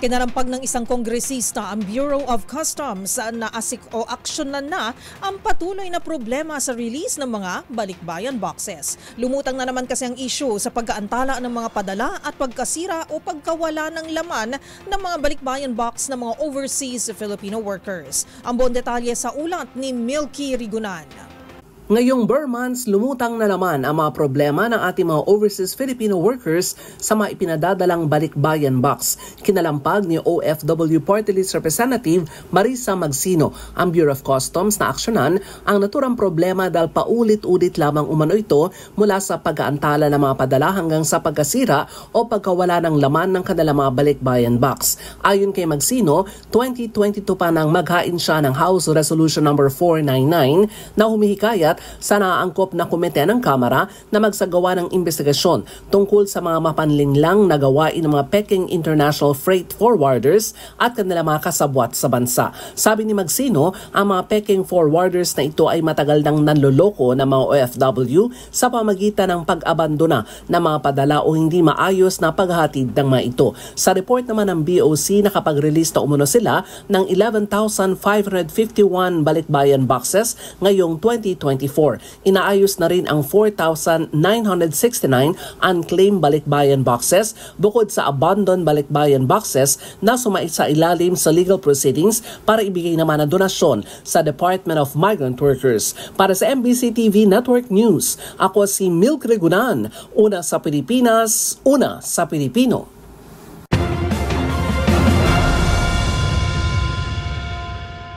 Kinarampag ng isang kongresista ang Bureau of Customs na aksyonan na ang patuloy na problema sa release ng mga balikbayan boxes. Lumutang na naman kasi ang issue sa pag-aantala ng mga padala at pagkasira o pagkawala ng laman ng mga balikbayan box ng mga overseas Filipino workers. Ang buong detalye sa ulat ni Milky Rigunan. Ngayong bare months, lumutang na naman ang mga problema ng ating mga overseas Filipino workers sa mga ipinadadalang balikbayan box. Kinalampag ni OFW Party List Representative Marisa Magsino ang Bureau of Customs na aksyonan ang naturang problema dahil paulit-ulit lamang umano ito mula sa pag-aantala ng mga padala hanggang sa pagkasira o pagkawala ng laman ng kanilang mga balikbayan box. Ayon kay Magsino, 2022 pa nang maghain siya ng House Resolution No. 499 na humihikayat sa naaangkop na komite ng Kamara na magsagawa ng investigasyon tungkol sa mga mapanlinlang na gawain ng mga Peking International Freight Forwarders at kanilang mga kasabwat sa bansa. Sabi ni Magsino, ang mga Peking Forwarders na ito ay matagal nang nanloloko ng mga OFW sa pamagitan ng pag-abandona ng mga padala o hindi maayos na paghahatid ng mga ito. Sa report naman ng BOC, nakapag-release na umano sila ng 11,551 balikbayan boxes ngayong 2024. Inaayos na rin ang 4,969 unclaimed balikbayan boxes bukod sa abandoned balikbayan boxes na sumait sa ilalim sa legal proceedings para ibigay naman ang donasyon sa Department of Migrant Workers. Para sa MBC TV Network News, ako si Milky Rigunan, una sa Pilipinas, una sa Pilipino.